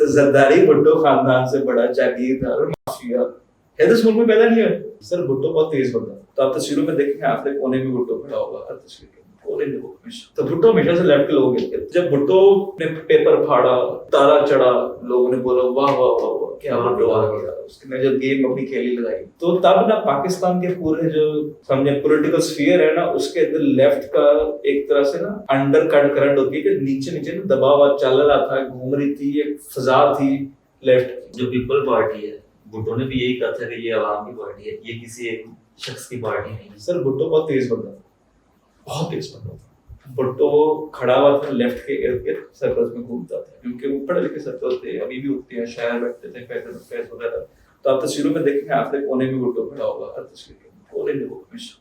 تو زرداری بھٹو خاندان سے بڑا جاگیردار اور مافیا ہے، تو اس ملک میں پیدا نہیں ہوا سر. بھٹو بہت تیز بندہ، تو آپ تصویروں میں دیکھیں گے، آپ کے کونے میں بھٹو کھڑا ہوگا ہر تصویر کے کونے میں. تو بھٹو ہمیشہ سے لیفٹ کے لوگ ہیں. جب بھٹو نے پیپر پھاڑا، تارا چڑھا، لوگوں نے بولا واہ واہ واہ واہ کیا بھٹو آ گیا. اس نے جب گیم اپنی کھیلی لگائی، تو تب نا پاکستان کے پورے جو سمجھے پولیٹیکل سفیئر ہے نا، اس کے اندر لیفٹ کا ایک طرح سے نا انڈر کرنٹ ہوتی ہے کہ نیچے نیچے نا دباؤ چل رہا تھا، گھوم رہی تھی، ایک فضا تھی لیفٹ کی. جو پیپل پارٹی ہے، بھٹو نے بھی یہی کہا تھا کہ یہ عوام کی پارٹی ہے، یہ کسی ایک شخص کی پارٹی نہیں. سر بھٹو بہت تیز بندہ، بہت تیز بندہ تھا. بھٹو کھڑا ہوا تھا لیفٹ کے ارد گرد، سرکلز میں گھومتا تھا، کیونکہ وہ پڑھے لکھے سرکل تھے، ابھی بھی ہوتے ہیں، شہر بیٹھتے تھے، فیض وغیرہ. تو آپ تصویروں میں دیکھیں گے، آپ کے کونے میں بھٹو کھڑا ہوگا ہر تصویر کے کونے میں وہ ہمیشہ.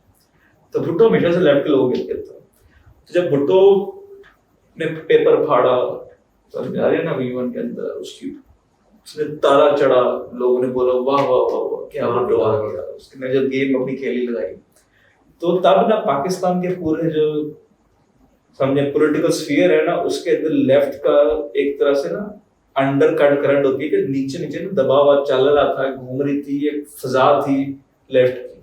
تو بھٹو ہمیشہ سے لیفٹ کے لوگوں کے ارد تھا. تو جب بھٹو نے پیپر پھاڑا، سمجھ آ رہی ہے نا ویون کے اندر، اس نے تارا چڑھا، لوگوں نے بولا واہ واہ واہ واہ کیا بھٹو آ گیا. اس نے جب گیم اپنی کھیلی لگائی، تو تب نا پاکستان کے پورے جو سمجھے پولیٹیکل سفیئر ہے نا، اس کے اندر لیفٹ کا ایک طرح سے نا انڈر کرنٹ ہوتی ہے کہ نیچے نیچے نا دباؤ چل رہا تھا، گھوم رہی تھی، ایک فضا تھی لیفٹ کی،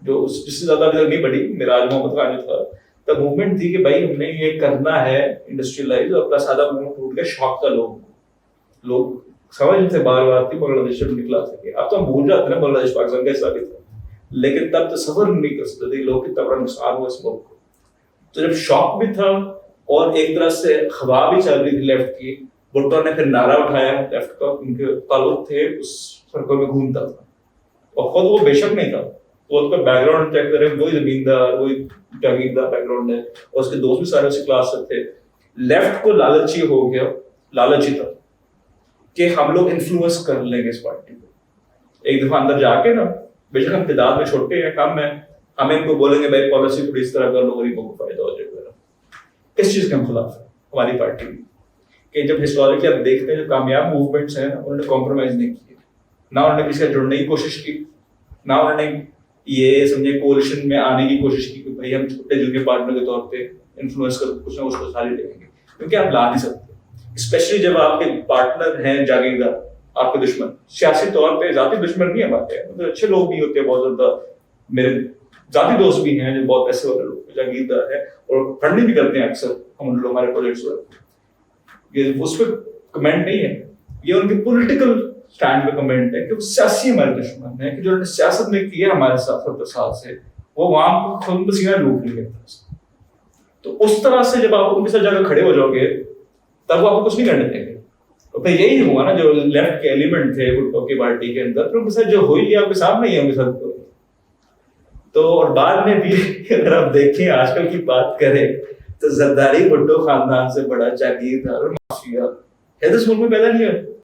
جو جس سے زیادہ ابھی نہیں بڑھی. میراج محمد خان جو تھا تب موومنٹ تھی کہ بھائی ہم نے یہ کرنا ہے انڈسٹریلائز، اور پلس آدھا موومنٹ ٹوٹ کے شوق کا لوگ سمجھ سے بار بار تھی بنگلہ دیش سے نکلا سکے. اب تو ہم بھول جاتے ہیں بنگلہ دیش پاکستان کیسا بھی تھا، لیکن تب تو سفر نہیں کر سکتے تھے لوگ، کتنا بڑا نقصان ہوا اس ملک کو. تو جب شوق بھی تھا اور ایک طرح سے ہوا بھی چل رہی تھی لیفٹ کی، بھٹو نے پھر نعرہ اٹھایا لیفٹ کا، ان کے تعلق تھے اس سرکل میں گھومتا تھا، اور خود وہ بے شک نہیں تھا. وہ اس کا بیک گراؤنڈ چیک کریں، وہی زمیندار، وہی جاگیردار بیک گراؤنڈ ہے، اور اس کے دوست بھی سارے اسی کلاس سے تھے. لیفٹ کو لالچی ہو گیا، لالچی تھا کہ ہم لوگ انفلوئنس کر لیں گے اس پارٹی کو. ایک دفعہ اندر جا کے نا، بے شک ہم تعداد میں چھوٹے ہیں، کم ہیں، ہم ان کو بولیں گے بھائی پالیسی تھوڑی اس طرح کر لو، غریبوں کو فائدہ ہو جائے گا. کس چیز کے ہم خلاف ہیں ہماری پارٹی میں؟ کہ جب ہسٹوریکلی آپ دیکھتے ہیں جو کامیاب موومنٹس ہیں انہوں نے کمپرومائز نہیں کیے، نہ انہوں نے کسی سے جڑنے کی کوشش کی، نہ انہوں نے یہ سمجھے کولیشن میں آنے کی کوشش کی کہ بھائی ہم چھوٹے جونیئر پارٹنر کے طور پہ انفلوئنس کر کچھ نہ کچھ کو ساری لیں گے، کیونکہ آپ لا نہیں سکتے. اسپیشلی جب آپ کے پارٹنر ہیں جاگیردار، آپ کے دشمن سیاسی طور پہ ذاتی دشمن نہیں ہمارے، مطلب اچھے لوگ بھی ہوتے ہیں بہت زیادہ، میرے ذاتی دوست بھی ہیں جو بہت پیسے والے لوگ جاگیردار ہیں اور فنڈنگ بھی کرتے ہیں اکثر ہم لوگ ہمارے پروجیکٹس پر. یہ اس پہ کمنٹ نہیں ہے، یہ ان کے پولیٹیکل اسٹینڈ پہ کمنٹ ہے کہ وہ سیاسی ہمارے دشمن ہیں، کہ جو انہوں نے سیاست میں کی ہے ہمارے ساتھ 70 سال سے، وہ وہاں کو خون پسینہ لوٹ لی ہے. تو اس طرح سے جب آپ ان کے ساتھ جا کے کھڑے ہو جاؤ گے تب وہ آپ کو کچھ نہیں کرنے دیں گے. تو پھر یہی ہوا نا جو لیفٹ کے ایلیمنٹ تھے بھٹو کی پارٹی کے اندر، پھر ان کے ساتھ جو ہوئی آپ کے سامنے ہی ہے ان کے ساتھ. تو اور بعد میں بھی اگر آپ دیکھیں آج کل کی بات کریں تو زرداری بھٹو خاندان سے بڑا جاگیردار اور مافیا ہے، تو اس ملک میں پیدا نہیں ہوا.